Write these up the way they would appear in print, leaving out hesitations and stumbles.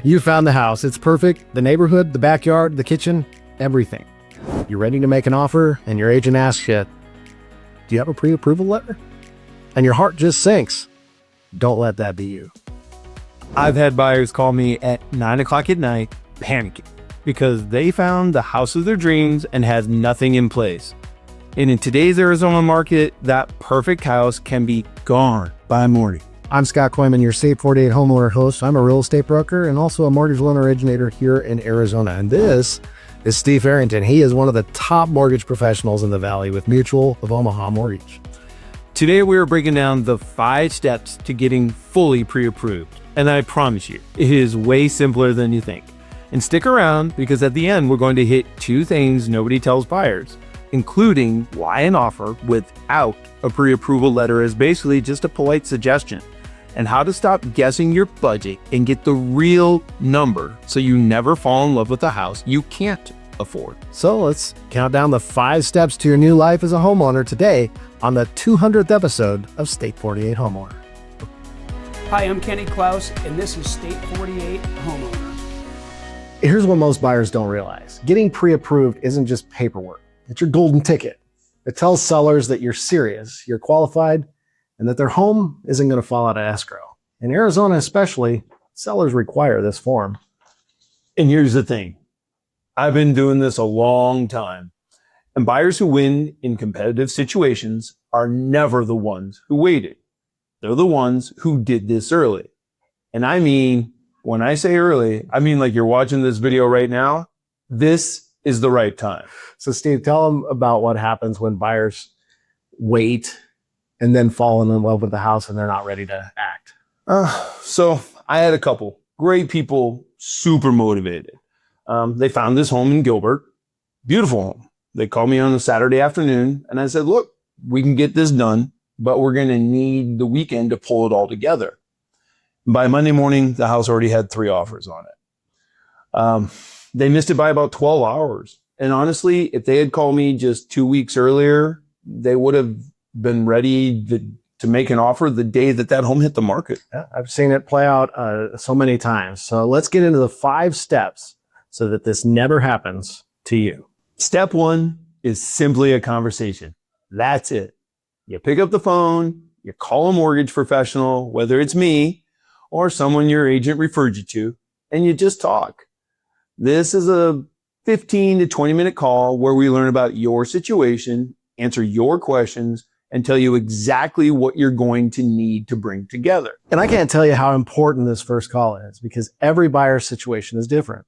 You found the house. It's perfect. The neighborhood, the backyard, the kitchen, everything. You're ready to make an offer, and your agent asks you, do you have a pre-approval letter? And your heart just sinks. Don't let that be you. I've had buyers call me at 9 o'clock at night panicking because they found the house of their dreams and has nothing in place. And in today's Arizona market, that perfect house can be gone by morning. I'm Scott Koyman, your State 48 homeowner host. I'm a real estate broker and also a mortgage loan originator here in Arizona. And this is Steve Arrington. He is one of the top mortgage professionals in the Valley with Mutual of Omaha Mortgage. Today, we are breaking down the 5 steps to getting fully pre-approved. And I promise you, it is way simpler than you think. And stick around because at the end, we're going to hit 2 things nobody tells buyers, including why an offer without a pre-approval letter is basically just a polite suggestion, and how to stop guessing your budget and get the real number so you never fall in love with a house you can't afford. So let's count down the 5 steps to your new life as a homeowner today on the 200th episode of State 48 Homeowner. Hi, I'm Kenny Klaus, and this is State 48 Homeowner. Here's what most buyers don't realize. Getting pre-approved isn't just paperwork. It's your golden ticket. It tells sellers that you're serious, you're qualified, and that their home isn't going to fall out of escrow. In Arizona especially, sellers require this form. And here's the thing. I've been doing this a long time, and buyers who win in competitive situations are never the ones who waited. They're the ones who did this early. And I mean, when I say early, I mean like you're watching this video right now. This is the right time. So Steve, tell them about what happens when buyers wait and then fall in love with the house and they're not ready to act. So I had a couple great people, super motivated. They found this home in Gilbert, beautiful home. They called me on a Saturday afternoon and I said, look, we can get this done, but we're going to need the weekend to pull it all together. By Monday morning, the house already had 3 offers on it. They missed it by about 12 hours. And honestly, if they had called me just 2 weeks earlier, they would have been ready to make an offer the day that home hit the market. Yeah, I've seen it play out so many times. So let's get into the 5 steps so that this never happens to you. Step 1 is simply a conversation. That's it. You pick up the phone, you call a mortgage professional, whether it's me or someone your agent referred you to, and you just talk. This is a 15 to 20 minute call where we learn about your situation, answer your questions, and tell you exactly what you're going to need to bring together. And I can't tell you how important this first call is because every buyer's situation is different.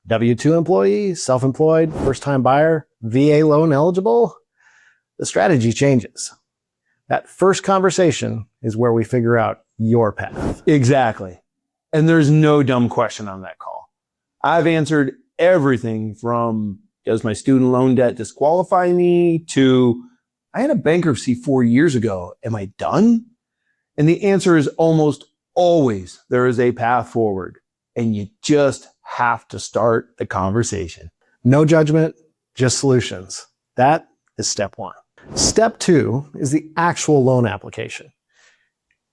W-2 employee, self-employed, first-time buyer, VA loan eligible, the strategy changes. That first conversation is where we figure out your path. Exactly. And there's no dumb question on that call. I've answered everything from, does my student loan debt disqualify me, to, I had a bankruptcy 4 years ago. Am I done? And the answer is almost always there is a path forward, and you just have to start the conversation. No judgment, just solutions. That is step 1. Step 2 is the actual loan application.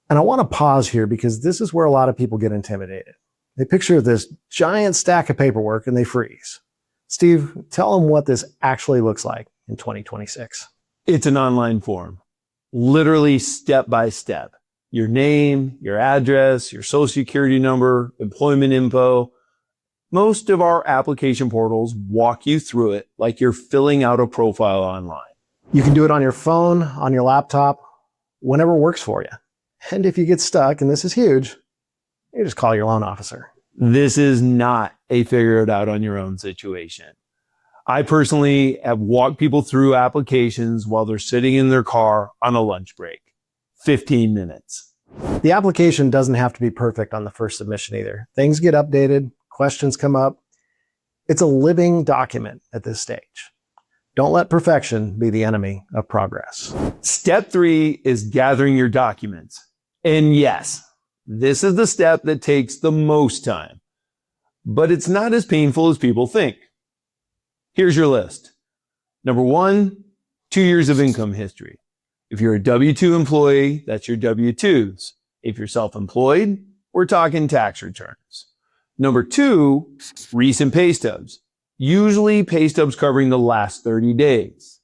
And I want to pause here because this is where a lot of people get intimidated. They picture this giant stack of paperwork and they freeze. Steve, tell them what this actually looks like in 2026. It's an online form, literally step by step. Your name, your address, your social security number, employment info. Most of our application portals walk you through it like you're filling out a profile online. You can do it on your phone, on your laptop, whenever works for you. And if you get stuck, and this is huge, you just call your loan officer. This is not a figure it out on your own situation. I personally have walked people through applications while they're sitting in their car on a lunch break. 15 minutes. The application doesn't have to be perfect on the first submission either. Things get updated, questions come up. It's a living document at this stage. Don't let perfection be the enemy of progress. Step 3 is gathering your documents. And yes, this is the step that takes the most time, but it's not as painful as people think. Here's your list. Number 1, 2 years of income history. If you're a W-2 employee, that's your W-2s. If you're self-employed, we're talking tax returns. Number 2, recent pay stubs. Usually pay stubs covering the last 30 days.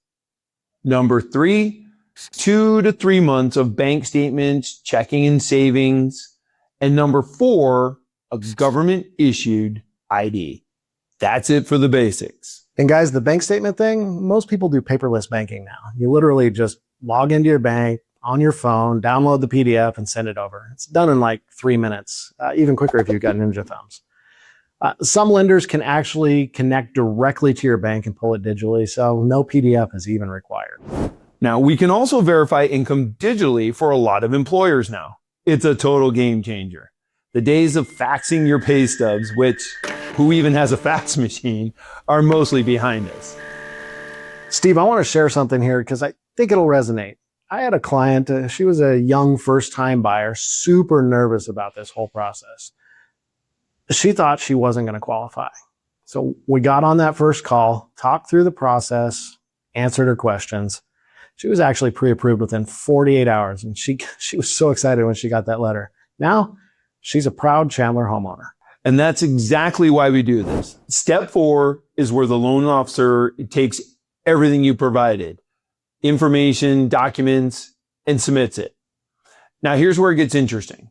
Number 3, 2 to 3 months of bank statements, checking and savings. And number 4, a government issued ID. That's it for the basics. And guys, the bank statement thing, most people do paperless banking now. You literally just log into your bank on your phone, download the PDF and send it over. It's done in like 3 minutes, even quicker if you've got Ninja Thumbs. Some lenders can actually connect directly to your bank and pull it digitally, so no PDF is even required. Now, we can also verify income digitally for a lot of employers now. It's a total game changer. The days of faxing your pay stubs, which who even has a fax machine, are mostly behind us. Steve, I want to share something here because I think it'll resonate. I had a client, she was a young first-time buyer, super nervous about this whole process. She thought she wasn't going to qualify. So we got on that first call, talked through the process, answered her questions. She was actually pre-approved within 48 hours, and she was so excited when she got that letter. Now, she's a proud Chandler homeowner. And that's exactly why we do this. Step 4 is where the loan officer takes everything you provided, information, documents, and submits it. Now, here's where it gets interesting.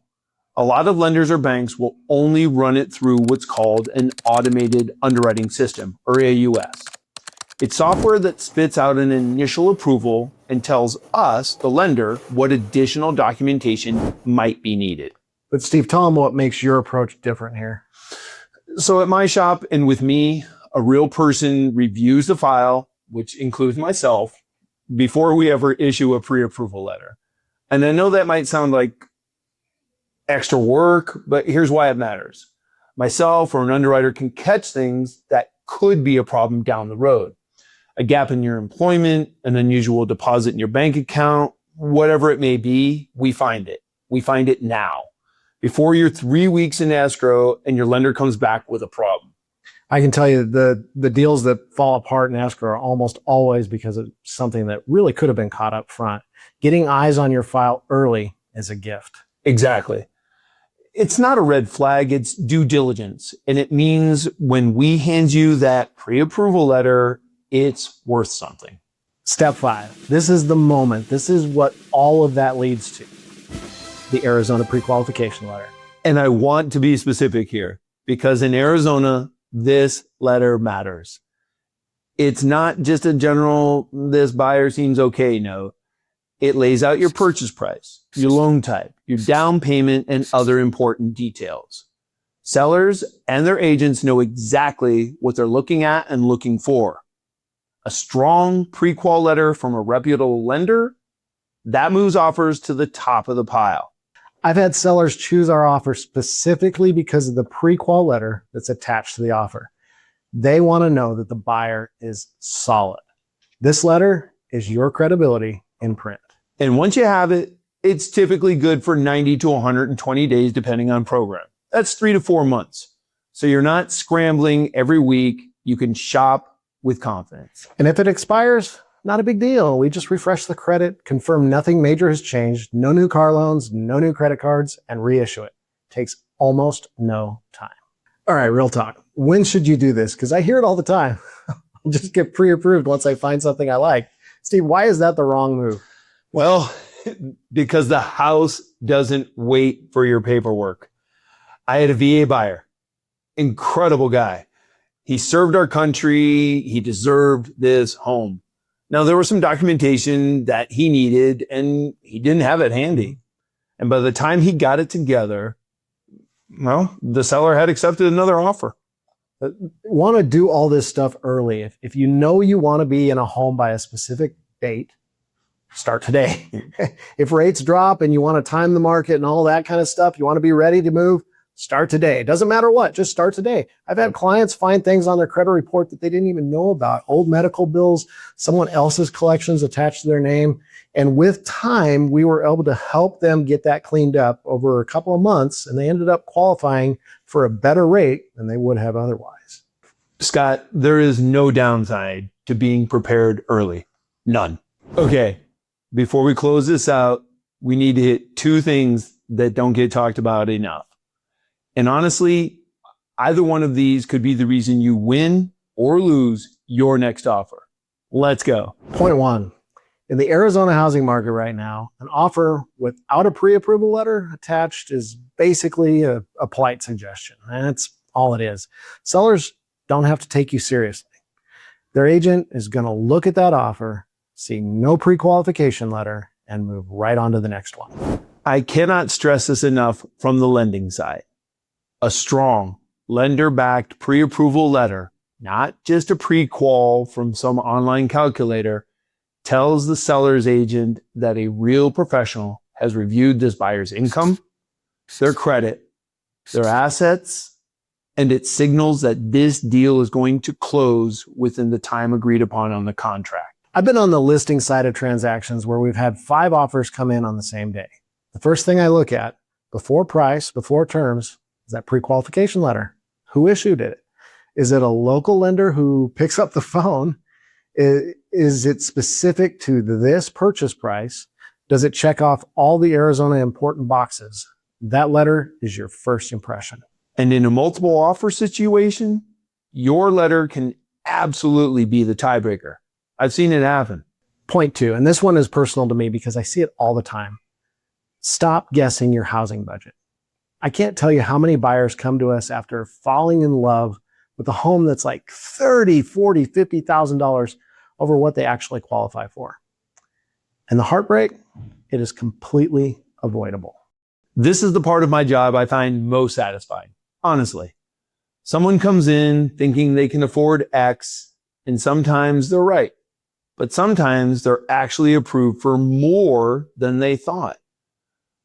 A lot of lenders or banks will only run it through what's called an automated underwriting system, or AUS. It's software that spits out an initial approval and tells us, the lender, what additional documentation might be needed. But Steve, tell them what makes your approach different here. So at my shop and with me, a real person reviews the file, which includes myself, before we ever issue a pre-approval letter. And I know that might sound like extra work, but here's why it matters. Myself or an underwriter can catch things that could be a problem down the road. A gap in your employment, an unusual deposit in your bank account, whatever it may be, we find it. We find it now, before you're 3 weeks in escrow and your lender comes back with a problem. I can tell you the deals that fall apart in escrow are almost always because of something that really could have been caught up front. Getting eyes on your file early is a gift. Exactly. It's not a red flag, it's due diligence. And it means when we hand you that pre-approval letter, it's worth something. Step 5. This is the moment. This is what all of that leads to. The Arizona Pre-Qualification Letter. And I want to be specific here because in Arizona, this letter matters. It's not just a general, this buyer seems okay note. It lays out your purchase price, your loan type, your down payment, and other important details. Sellers and their agents know exactly what they're looking at and looking for. A strong pre-qual letter from a reputable lender, that moves offers to the top of the pile. I've had sellers choose our offer specifically because of the pre-qual letter that's attached to the offer. They want to know that the buyer is solid. This letter is your credibility in print. And once you have it, it's typically good for 90 to 120 days, depending on program. That's 3 to 4 months. So you're not scrambling every week. You can shop with confidence. And if it expires, not a big deal. We just refresh the credit, confirm nothing major has changed, no new car loans, no new credit cards, and reissue it. Takes almost no time. All right, real talk. When should you do this? Because I hear it all the time. I'll just get pre-approved once I find something I like. Steve, why is that the wrong move? Well, because the house doesn't wait for your paperwork. I had a VA buyer, incredible guy. He served our country. He deserved this home. Now, there was some documentation that he needed and he didn't have it handy. And by the time he got it together, well, the seller had accepted another offer. Want to do all this stuff early. If you know you want to be in a home by a specific date, start today. If rates drop and you want to time the market and all that kind of stuff, you want to be ready to move, start today. It doesn't matter what, just start today. I've had clients find things on their credit report that they didn't even know about. Old medical bills, someone else's collections attached to their name. And with time, we were able to help them get that cleaned up over a couple of months, and they ended up qualifying for a better rate than they would have otherwise. Scott, there is no downside to being prepared early. None. Okay, before we close this out, we need to hit 2 things that don't get talked about enough. And honestly, Either one of these could be the reason you win or lose your next offer. Let's go. Point one. In the Arizona housing market right now, an offer without a pre-approval letter attached is basically a polite suggestion. That's all it is. Sellers don't have to take you seriously. Their agent is going to look at that offer, see no pre-qualification letter, and move right on to the next one. I cannot stress this enough from the lending side. A strong lender-backed pre-approval letter, not just a pre-qual from some online calculator, tells the seller's agent that a real professional has reviewed this buyer's income, their credit, their assets, and it signals that this deal is going to close within the time agreed upon on the contract. I've been on the listing side of transactions where we've had 5 offers come in on the same day. The first thing I look at, before price, before terms, is that pre-qualification letter. Who issued it? Is it a local lender who picks up the phone? Is it specific to this purchase price? Does it check off all the Arizona important boxes? That letter is your first impression. And in a multiple offer situation, your letter can absolutely be the tiebreaker. I've seen it happen. Point 2, and this one is personal to me because I see it all the time. Stop guessing your housing budget. I can't tell you how many buyers come to us after falling in love with a home that's like $30,000, $40,000, $50,000 over what they actually qualify for. And the heartbreak, it is completely avoidable. This is the part of my job I find most satisfying, honestly. Someone comes in thinking they can afford X, and sometimes they're right. But sometimes they're actually approved for more than they thought.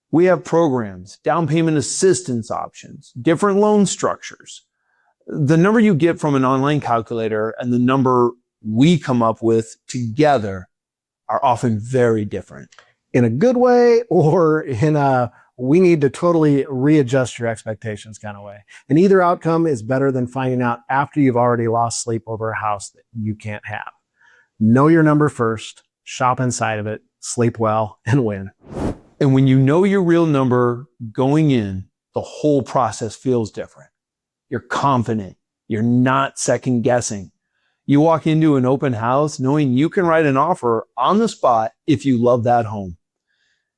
We have programs, down payment assistance options, different loan structures. The number you get from an online calculator and the number we come up with together are often very different. In a good way or in a we need to totally readjust your expectations kind of way. And either outcome is better than finding out after you've already lost sleep over a house that you can't have. Know your number first, shop inside of it, sleep well, and win. And when you know your real number going in, the whole process feels different. You're confident. You're not second guessing. You walk into an open house knowing you can write an offer on the spot if you love that home.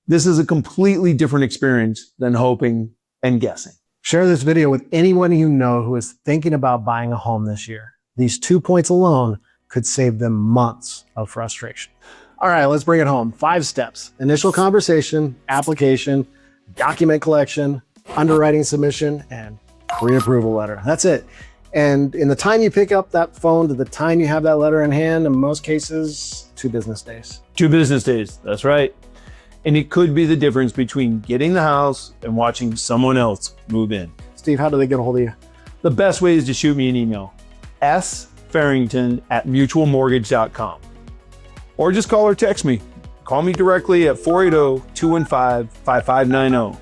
This is a completely different experience than hoping and guessing. Share this video with anyone you know who is thinking about buying a home this year. These 2 points alone could save them months of frustration. All right, let's bring it home. 5 steps: initial conversation, application, document collection, underwriting submission, and pre-approval letter. That's it. And in the time you pick up that phone to the time you have that letter in hand, in most cases, 2 business days. 2 business days, that's right. And it could be the difference between getting the house and watching someone else move in. Steve, how do they get a hold of you? The best way is to shoot me an email, sfarrington@mutualmortgage.com. Or just call or text me. Call me directly at 480-215-5590.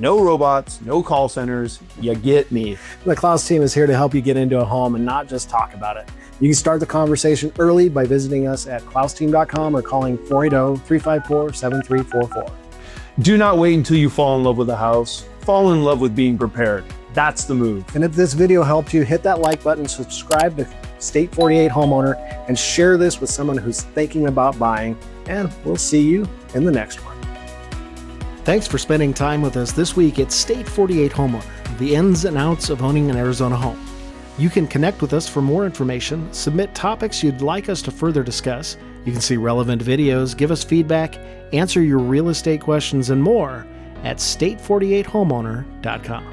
No robots, no call centers, you get me. The Klaus team is here to help you get into a home and not just talk about it. You can start the conversation early by visiting us at klausteam.com or calling 480-354-7344. Do not wait until you fall in love with a house. Fall in love with being prepared. That's the move. And if this video helped you, hit that like button, subscribe to State 48 Homeowner, and share this with someone who's thinking about buying. And we'll see you in the next one. Thanks for spending time with us this week at State 48 Homeowner, the ins and outs of owning an Arizona home. You can connect with us for more information, submit topics you'd like us to further discuss. You can see relevant videos, give us feedback, answer your real estate questions, and more at state48homeowner.com.